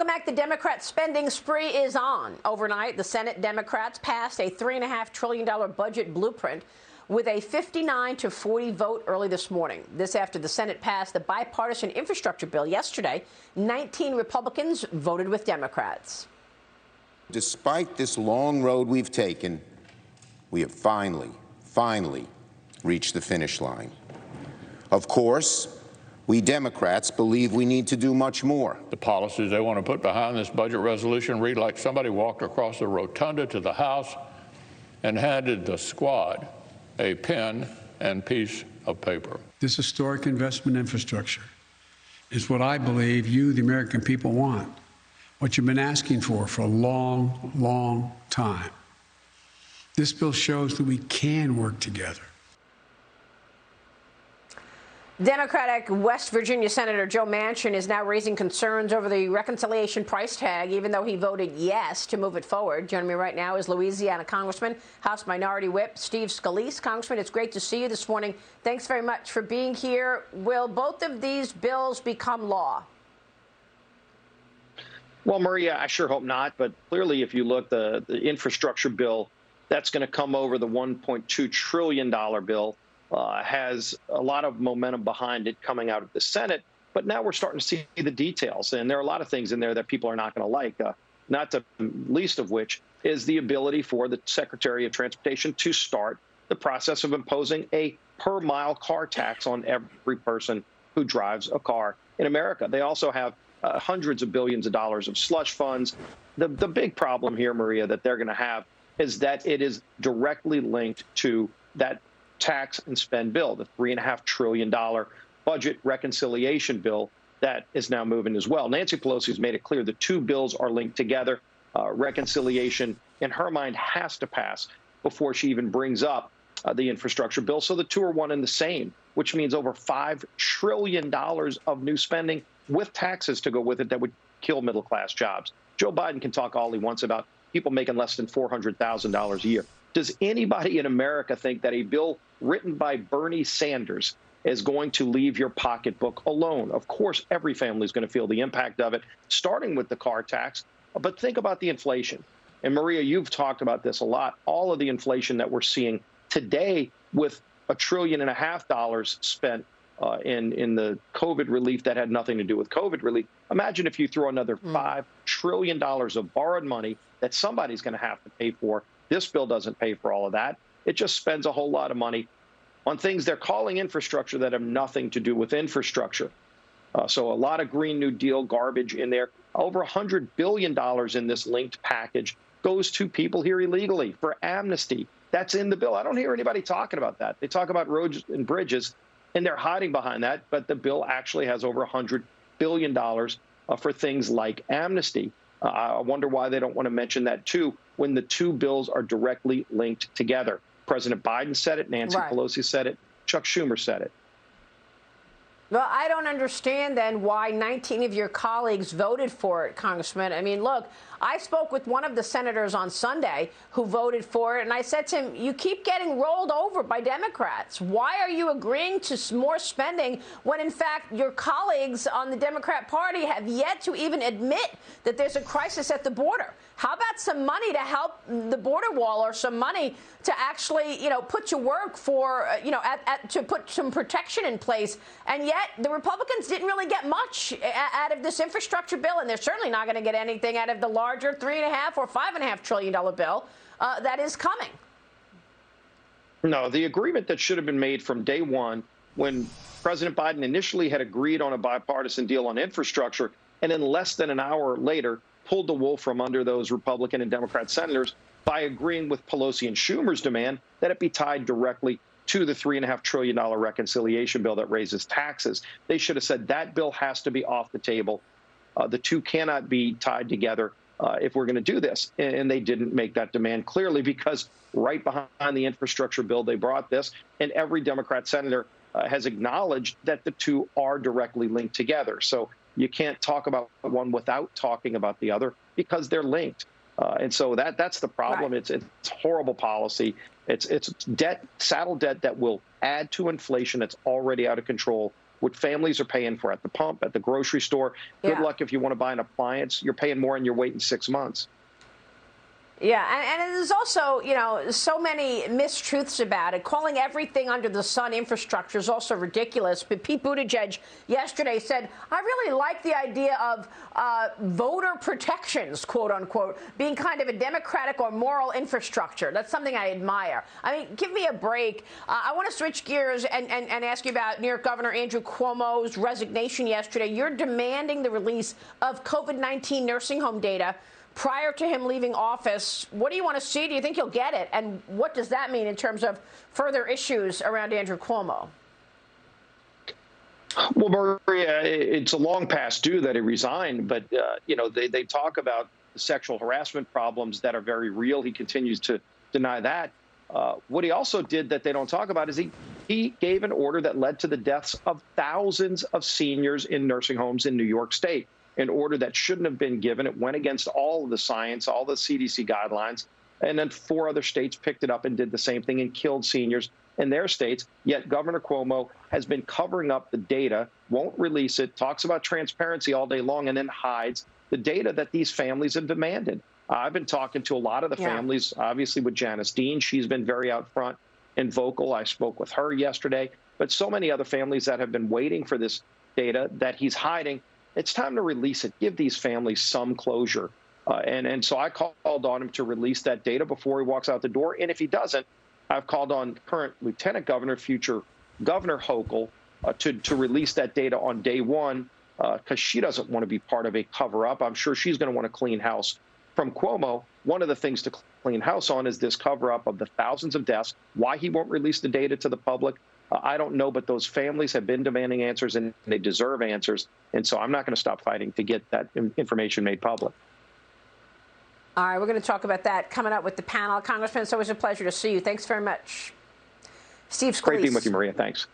Welcome back. The Democrat spending spree is on. Overnight, the Senate Democrats passed a $3.5 trillion budget blueprint with a 59-40 vote early this morning. This after the Senate passed the bipartisan infrastructure bill yesterday. 19 Republicans voted with Democrats. Despite this long road we've taken, we have finally reached the finish line. Of course, we Democrats believe we need to do much more. The policies they want to put behind this budget resolution read like somebody walked across the rotunda to the House and handed the squad a pen and piece of paper. This historic investment in infrastructure is what I believe you, the American people, want, what you've been asking for a long, long time. This bill shows that we can work together. Democratic West Virginia Senator Joe Manchin is now raising concerns over the reconciliation price tag, even though he voted yes to move it forward. Joining me right now is Louisiana Congressman, House Minority Whip Steve Scalise. Congressman, it's great to see you this morning. Thanks very much for being here. Will both of these bills become law? Well, Maria, I sure hope not. But clearly, if you look, the infrastructure bill, that's going to come over the $1.2 trillion bill. Has a lot of momentum behind it coming out of the Senate. But now we're starting to see the details. And there are a lot of things in there that people are not going to like, not the least of which is the ability for the Secretary of Transportation to start the process of imposing a per-mile car tax on every person who drives a car in America. They also have hundreds of billions of dollars of slush funds. The big problem here, Maria, that they're going to have is that it is directly linked to that tax and spend bill, the $3.5 trillion budget reconciliation bill that is now moving as well. Nancy Pelosi has made it clear the two bills are linked together. Reconciliation, in her mind, has to pass before she even brings up the infrastructure bill. So the two are one and the same, which means over $5 trillion of new spending with taxes to go with it that would kill middle-class jobs. Joe Biden can talk all he wants about people making less than $400,000 a year. Does anybody in America think that a bill written by Bernie Sanders is going to leave your pocketbook alone? Of course, every family is going to feel the impact of it, starting with the car tax. But think about the inflation. And Maria, you've talked about this a lot. All of the inflation that we're seeing today with $1.5 trillion spent in the COVID relief that had nothing to do with COVID relief. Imagine if you throw another $5 trillion of borrowed money that somebody's going to have to pay for. This bill doesn't pay for all of that. It just spends a whole lot of money on things they're calling infrastructure that have nothing to do with infrastructure. So a lot of Green New Deal garbage in there. Over $100 billion in this linked package goes to people here illegally for amnesty. That's in the bill. I don't hear anybody talking about that. They talk about roads and bridges, and they're hiding behind that. But the bill actually has over $100 billion for things like amnesty. I wonder why they don't want to mention that, too, when the two bills are directly linked together. President Biden said it. Nancy Pelosi said it. Chuck Schumer said it. Well, I don't understand, then, why 19 of your colleagues voted for it, Congressman. I mean, look, I spoke with one of the senators on Sunday who voted for it, and I said to him, you keep getting rolled over by Democrats. Why are you agreeing to more spending when, in fact, your colleagues on the Democrat Party have yet to even admit that there's a crisis at the border? How about some money to help the border wall, or some money to actually, put to work for, to put some protection in place? And yet the Republicans didn't really get much out of this infrastructure bill, and they're certainly not going to get anything out of the larger $3.5 or $5.5 trillion bill that is coming. No, the agreement that should have been made from day one, when President Biden initially had agreed on a bipartisan deal on infrastructure, and then less than an hour later pulled the wool from under those Republican and Democrat senators by agreeing with Pelosi and Schumer's demand that it be tied directly to the $3.5 trillion reconciliation bill that raises taxes. They should have said that bill has to be off the table. The two cannot be tied together if we're going to do this. And they didn't make that demand clearly, because right behind the infrastructure bill, they brought this. And every Democrat senator has acknowledged that the two are directly linked together. So you can't talk about one without talking about the other, because they're linked. And so that's the problem. Right. It's horrible policy. It's debt, saddle debt that will add to inflation that's already out of control what families are paying for at the pump, at the grocery store. Good luck if you want to buy an appliance. You're paying more and you're waiting 6 months. Yeah, and there's also, so many mistruths about it. Calling everything under the sun infrastructure is also ridiculous. But Pete Buttigieg yesterday said, I really like the idea of voter protections, quote unquote, being kind of a democratic or moral infrastructure. That's something I admire. I mean, give me a break. I want to switch gears and ask you about New York Governor Andrew Cuomo's resignation yesterday. You're demanding the release of COVID-19 nursing home data prior to him leaving office. What do you want to see? Do you think he'll get it? And what does that mean in terms of further issues around Andrew Cuomo? Well, Maria, it's a long past due that he resigned, but, they talk about the sexual harassment problems that are very real. He continues to deny that. What he also did that they don't talk about is he gave an order that led to the deaths of thousands of seniors in nursing homes in New York State. An order that shouldn't have been given. It went against all of the science, all the CDC guidelines, and then 4 other states picked it up and did the same thing and killed seniors in their states. Yet Governor Cuomo has been covering up the data, won't release it, talks about transparency all day long, and then hides the data that these families have demanded. I've been talking to a lot of the families, obviously with Janice Dean. She's been very out front and vocal. I spoke with her yesterday, but so many other families that have been waiting for this data that he's hiding. It's time to release it. Give these families some closure. And so I called on him to release that data before he walks out the door. And if he doesn't, I've called on current Lieutenant Governor, future Governor Hochul, to release that data on day one, because she doesn't want to be part of a cover-up. I'm sure she's going to want to clean house from Cuomo. One of the things to clean house on is this cover-up of the thousands of deaths. Why he won't release the data to the public, I don't know, but those families have been demanding answers, and they deserve answers. And so I'm not going to stop fighting to get that information made public. All right, we're going to talk about that coming up with the panel. Congressman, it's always a pleasure to see you. Thanks very much. Steve Scalise. Great being with you, Maria. Thanks.